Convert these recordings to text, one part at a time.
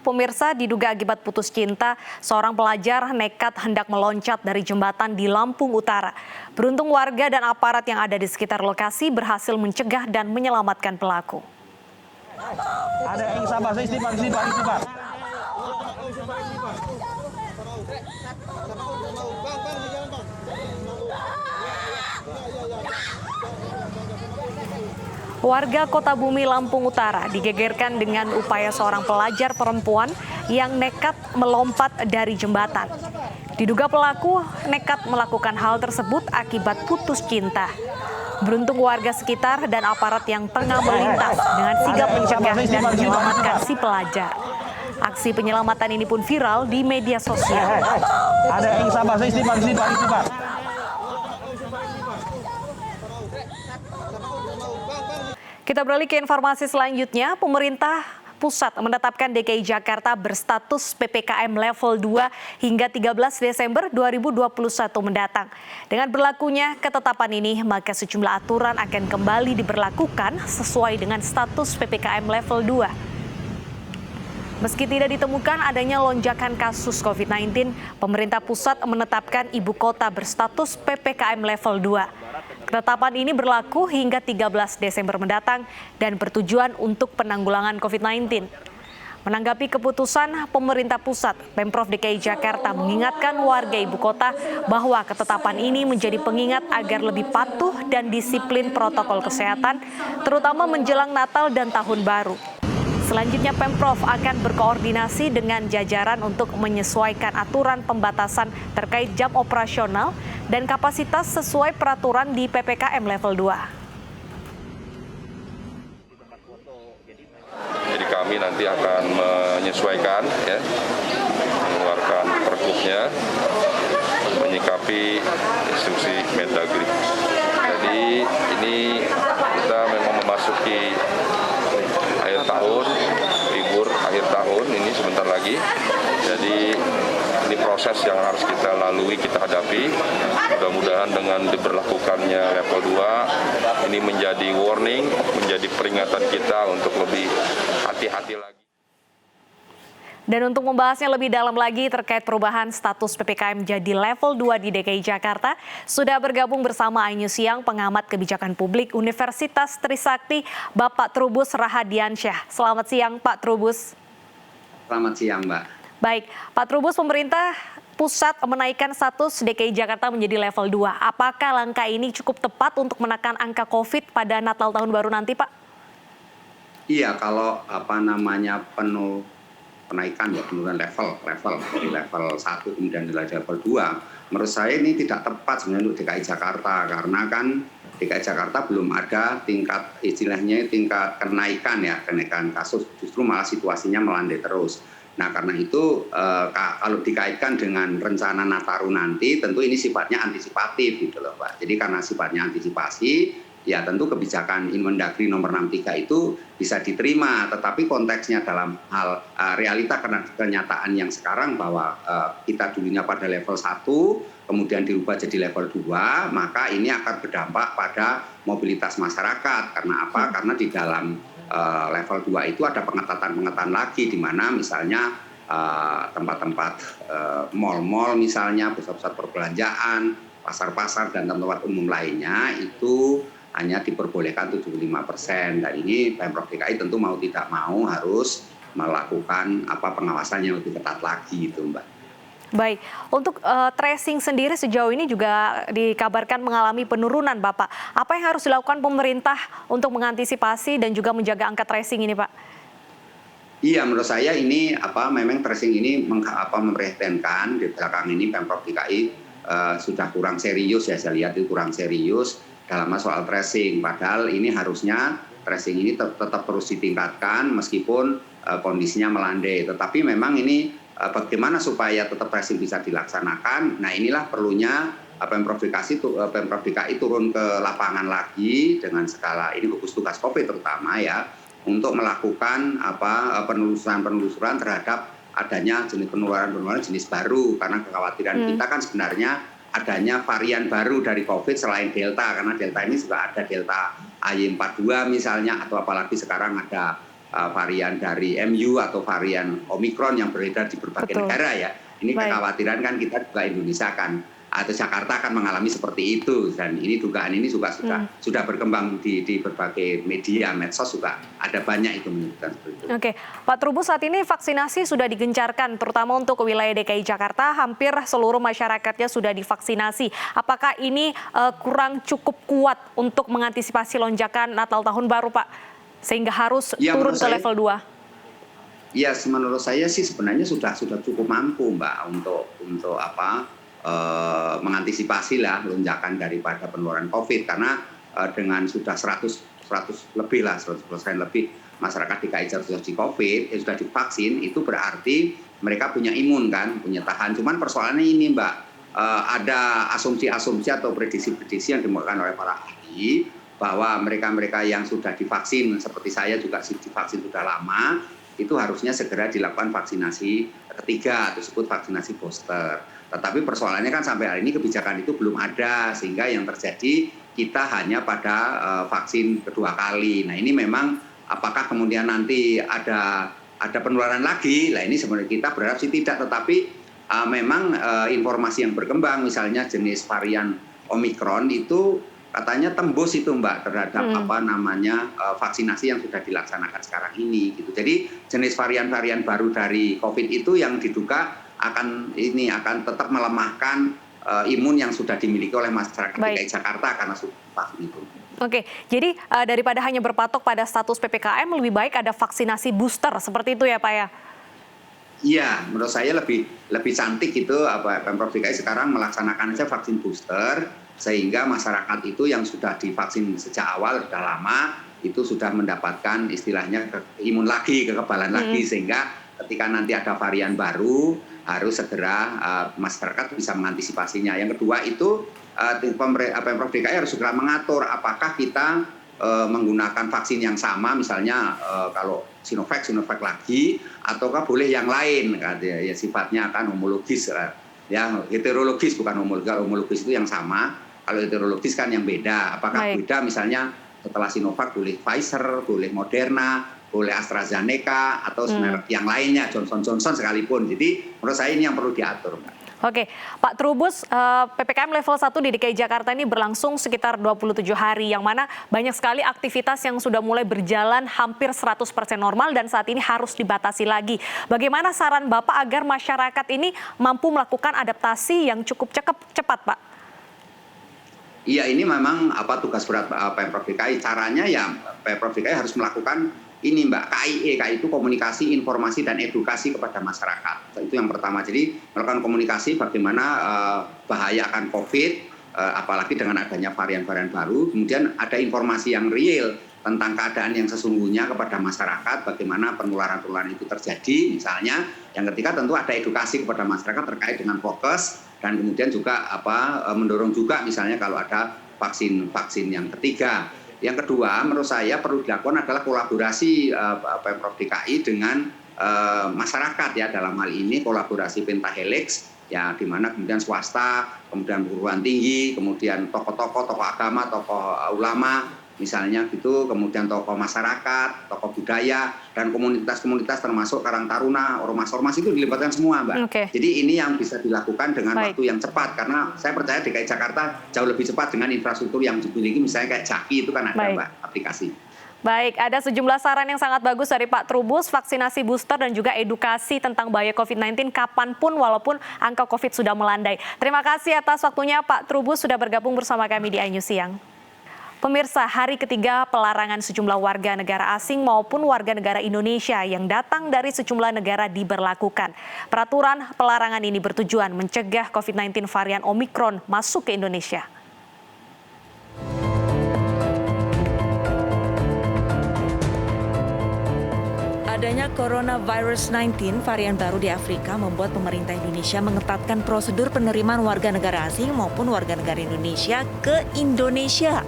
pemirsa, diduga akibat putus cinta, seorang pelajar nekat hendak meloncat dari jembatan di Lampung Utara. Beruntung warga dan aparat yang ada di sekitar lokasi berhasil mencegah dan menyelamatkan pelaku. Ada yang sabar, istighfar. Warga Kota Bumi, Lampung Utara digegerkan dengan upaya seorang pelajar perempuan yang nekat melompat dari jembatan. Diduga pelaku nekat melakukan hal tersebut akibat putus cinta. Beruntung warga sekitar dan aparat yang tengah melintas dengan sigap mencegah dan menyelamatkan si pelajar. Aksi penyelamatan ini pun viral di media sosial. Ada yang sabar, istighfar. Kita beralih ke informasi selanjutnya. Pemerintah pusat menetapkan DKI Jakarta berstatus PPKM level 2 hingga 13 Desember 2021 mendatang. Dengan berlakunya ketetapan ini, maka sejumlah aturan akan kembali diberlakukan sesuai dengan status PPKM level 2. Meski tidak ditemukan adanya lonjakan kasus COVID-19, pemerintah pusat menetapkan ibu kota berstatus PPKM level 2. Ketetapan ini berlaku hingga 13 Desember mendatang dan bertujuan untuk penanggulangan COVID-19. Menanggapi keputusan pemerintah pusat, Pemprov DKI Jakarta mengingatkan warga ibu kota bahwa ketetapan ini menjadi pengingat agar lebih patuh dan disiplin protokol kesehatan, terutama menjelang Natal dan Tahun Baru. Selanjutnya, Pemprov akan berkoordinasi dengan jajaran untuk menyesuaikan aturan pembatasan terkait jam operasional dan kapasitas sesuai peraturan di PPKM level 2. Jadi kami nanti akan menyesuaikan, mengeluarkan pergubnya, menyikapi instruksi Mendagri. Jadi ini kita memang memasuki akhir tahun, libur akhir tahun ini sebentar lagi. Jadi ini proses yang harus kita lalui, kita hadapi. Mudah-mudahan dengan diberlakukannya level 2, ini menjadi warning, menjadi peringatan kita untuk lebih hati-hati lagi. Dan untuk membahasnya lebih dalam lagi terkait perubahan status PPKM jadi level 2 di DKI Jakarta, sudah bergabung bersama iNews Siang pengamat kebijakan publik Universitas Trisakti, Bapak Trubus Rahadiansyah. Selamat siang, Pak Trubus. Selamat siang, Mbak. Baik, Pak Trubus, pemerintah pusat menaikkan status DKI Jakarta menjadi level 2. Apakah langkah ini cukup tepat untuk menekan angka COVID pada Natal Tahun Baru nanti, Pak? Iya, kalau penaikan ya penurunan level dari level 1 kemudian dari level 2, menurut saya ini tidak tepat sebenarnya untuk DKI Jakarta, karena kan DKI Jakarta belum ada tingkat kenaikan kasus, justru malah situasinya melandai terus. Nah, karena itu kalau dikaitkan dengan rencana Nataru nanti, tentu ini sifatnya antisipatif gitu loh, Pak. Jadi karena sifatnya antisipasi, ya tentu kebijakan Inmendagri nomor 63 itu bisa diterima, tetapi konteksnya dalam hal realita kenyataan yang sekarang bahwa kita dulunya pada level 1, kemudian dirubah jadi level 2, maka ini akan berdampak pada mobilitas masyarakat. Karena apa? Karena di dalam level 2 itu ada pengetatan lagi, di mana misalnya tempat-tempat mal-mal misalnya, pusat-pusat perbelanjaan, pasar-pasar dan tempat umum lainnya itu hanya diperbolehkan 75%. Dan ini Pemprov DKI tentu mau tidak mau harus melakukan pengawasan yang lebih ketat lagi itu, Mbak. Baik, untuk tracing sendiri sejauh ini juga dikabarkan mengalami penurunan, Bapak. Apa yang harus dilakukan pemerintah untuk mengantisipasi dan juga menjaga angka tracing ini, Pak? Iya, menurut saya ini memang tracing ini memprihatinkan. Di belakang ini Pemprov DKI sudah kurang serius ya, saya lihat itu kurang serius dalam soal tracing. Padahal ini harusnya tracing ini tetap terus ditingkatkan meskipun kondisinya melandai. Tetapi memang ini bagaimana supaya tetap tracing bisa dilaksanakan. Nah, inilah perlunya Pemprov DKI turun ke lapangan lagi dengan skala ini gugus tugas COVID terutama ya, untuk melakukan penelusuran terhadap adanya jenis penularan jenis baru, karena kekhawatiran kita kan sebenarnya adanya varian baru dari COVID selain Delta, karena Delta ini juga ada Delta AY42 misalnya, atau apalagi sekarang ada varian dari MU atau varian Omikron yang beredar di berbagai negara ya. Ini kekhawatiran kan kita juga Indonesia atau Jakarta akan mengalami seperti itu, dan ini dugaan ini juga sudah berkembang di berbagai media medsos, juga ada banyak itu menyebutkan seperti itu. Oke, Pak Trubus, saat ini vaksinasi sudah digencarkan terutama untuk wilayah DKI Jakarta, hampir seluruh masyarakatnya sudah divaksinasi. Apakah ini kurang cukup kuat untuk mengantisipasi lonjakan Natal Tahun Baru, Pak, sehingga harus turun ke level 2? Ya, menurut saya sih sebenarnya sudah cukup mampu, Mbak, untuk mengantisipasi lah lonjakan daripada penularan COVID, karena dengan sudah 100% lebih masyarakat DKI terinfeksi COVID yang sudah divaksin, itu berarti mereka punya imun kan, punya tahan. Cuman persoalannya ini, Mbak, ada asumsi-asumsi atau prediksi-prediksi yang dimuatkan oleh para ahli bahwa mereka-mereka yang sudah divaksin seperti saya juga divaksin sudah lama, itu harusnya segera dilakukan vaksinasi ketiga atau disebut vaksinasi booster. Tetapi persoalannya kan sampai hari ini kebijakan itu belum ada, sehingga yang terjadi kita hanya pada vaksin kedua kali. Nah, ini memang apakah kemudian nanti ada penularan lagi? Nah, ini sebenarnya kita berharap sih tidak, tetapi memang informasi yang berkembang, misalnya jenis varian Omikron itu katanya tembus itu, Mbak, terhadap vaksinasi yang sudah dilaksanakan sekarang ini gitu. Jadi jenis varian-varian baru dari COVID itu yang diduga akan tetap melemahkan imun yang sudah dimiliki oleh masyarakat DKI Jakarta karena sudah vaksin itu. Oke, jadi daripada hanya berpatok pada status PPKM, lebih baik ada vaksinasi booster seperti itu ya, Pak ya? Iya, menurut saya lebih cantik itu Pemprov DKI sekarang melaksanakan aja vaksin booster, sehingga masyarakat itu yang sudah divaksin sejak awal sudah lama itu sudah mendapatkan istilahnya imun lagi, kekebalan lagi, sehingga ketika nanti ada varian baru harus segera masyarakat bisa mengantisipasinya. Yang kedua itu Pemprov DKI harus segera mengatur apakah kita menggunakan vaksin yang sama, misalnya kalau Sinovac lagi, ataukah boleh yang lain, ya sifatnya kan homologis, ya heterologis bukan homologis itu yang sama, kalau heterologis kan yang beda. Apakah beda misalnya setelah Sinovac boleh Pfizer, boleh Moderna, boleh AstraZeneca, atau yang lainnya, Johnson sekalipun. Jadi menurut saya ini yang perlu diatur, Mbak. Oke, Pak Trubus, PPKM level 1 di DKI Jakarta ini berlangsung sekitar 27 hari, yang mana banyak sekali aktivitas yang sudah mulai berjalan hampir 100% normal dan saat ini harus dibatasi lagi. Bagaimana saran Bapak agar masyarakat ini mampu melakukan adaptasi yang cukup cepat, Pak? Iya, ini memang tugas berat Pemprov DKI. Caranya ya Pemprov DKI harus melakukan ini, Mbak, KIE itu komunikasi, informasi, dan edukasi kepada masyarakat. Itu yang pertama. Jadi melakukan komunikasi bagaimana bahaya akan COVID, apalagi dengan adanya varian-varian baru. Kemudian ada informasi yang real tentang keadaan yang sesungguhnya kepada masyarakat, bagaimana penularan-penularan itu terjadi. Misalnya, yang ketiga tentu ada edukasi kepada masyarakat terkait dengan prokes, dan kemudian juga mendorong juga misalnya kalau ada vaksin yang ketiga. Yang kedua, menurut saya perlu dilakukan adalah kolaborasi Pemprov DKI dengan masyarakat ya, dalam hal ini kolaborasi pentahelix ya, di mana kemudian swasta, kemudian perguruan tinggi, kemudian tokoh-tokoh agama, tokoh ulama misalnya gitu, kemudian tokoh masyarakat, tokoh budaya, dan komunitas-komunitas termasuk Karang Taruna, ormas-ormas itu dilibatkan semua, Mbak. Jadi ini yang bisa dilakukan dengan waktu yang cepat, karena saya percaya DKI Jakarta jauh lebih cepat dengan infrastruktur yang dimiliki, misalnya kayak Jaki itu kan ada, Mbak, aplikasi. Baik, ada sejumlah saran yang sangat bagus dari Pak Trubus, vaksinasi booster dan juga edukasi tentang bahaya COVID-19 kapanpun walaupun angka COVID sudah melandai. Terima kasih atas waktunya Pak Trubus sudah bergabung bersama kami di iNews Siang. Pemirsa, hari ketiga pelarangan sejumlah warga negara asing maupun warga negara Indonesia yang datang dari sejumlah negara diberlakukan. Peraturan pelarangan ini bertujuan mencegah COVID-19 varian Omikron masuk ke Indonesia. Adanya coronavirus 19 varian baru di Afrika membuat pemerintah Indonesia mengetatkan prosedur penerimaan warga negara asing maupun warga negara Indonesia ke Indonesia.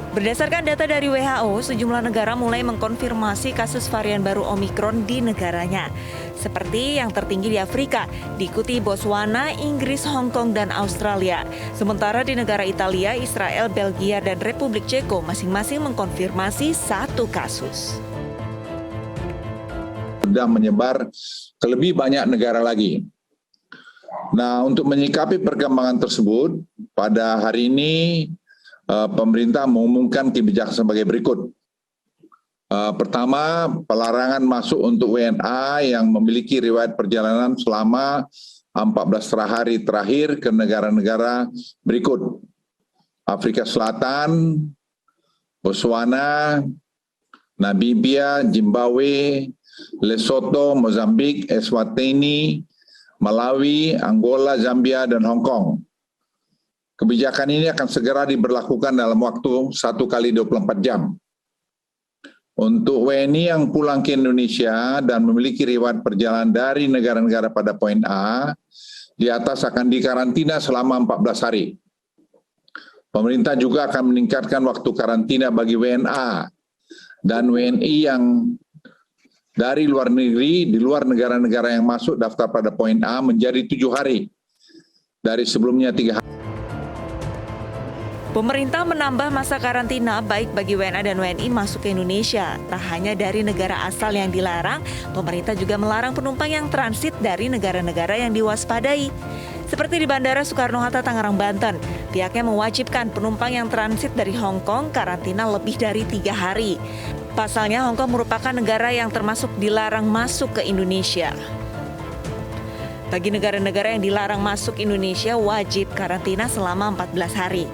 Berdasarkan data dari WHO, sejumlah negara mulai mengkonfirmasi kasus varian baru Omikron di negaranya. Seperti yang tertinggi di Afrika, diikuti Botswana, Inggris, Hong Kong, dan Australia. Sementara di negara Italia, Israel, Belgia, dan Republik Ceko masing-masing mengkonfirmasi 1 kasus. sudah menyebar ke lebih banyak negara lagi. Nah, untuk menyikapi perkembangan tersebut, pada hari ini pemerintah mengumumkan kebijakan sebagai berikut. Pertama, pelarangan masuk untuk WNA yang memiliki riwayat perjalanan selama 14 hari terakhir ke negara-negara berikut: Afrika Selatan, Botswana, Namibia, Zimbabwe, Lesotho, Mozambik, Eswatini, Malawi, Angola, Zambia, dan Hong Kong. Kebijakan ini akan segera diberlakukan dalam waktu 1 kali 24 jam. Untuk WNI yang pulang ke Indonesia dan memiliki riwayat perjalanan dari negara-negara pada poin A, di atas akan dikarantina selama 14 hari. Pemerintah juga akan meningkatkan waktu karantina bagi WNA dan WNI yang dari luar negeri, di luar negara-negara yang masuk daftar pada poin A menjadi 7 hari, dari sebelumnya 3 hari. Pemerintah menambah masa karantina baik bagi WNA dan WNI masuk ke Indonesia. Tak hanya dari negara asal yang dilarang, pemerintah juga melarang penumpang yang transit dari negara-negara yang diwaspadai. Seperti di Bandara Soekarno-Hatta, Tangerang, Banten, pihaknya mewajibkan penumpang yang transit dari Hong Kong karantina lebih dari 3 hari. Pasalnya, Hong Kong merupakan negara yang termasuk dilarang masuk ke Indonesia. Bagi negara-negara yang dilarang masuk Indonesia, wajib karantina selama 14 hari.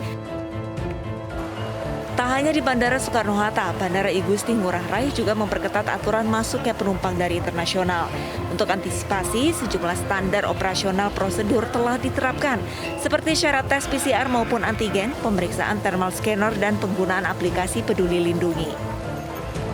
Tak hanya di Bandara Soekarno-Hatta, Bandara I Gusti Ngurah Rai juga memperketat aturan masuknya penumpang dari internasional. Untuk antisipasi, sejumlah standar operasional prosedur telah diterapkan, seperti syarat tes PCR maupun antigen, pemeriksaan thermal scanner, dan penggunaan aplikasi Peduli Lindungi.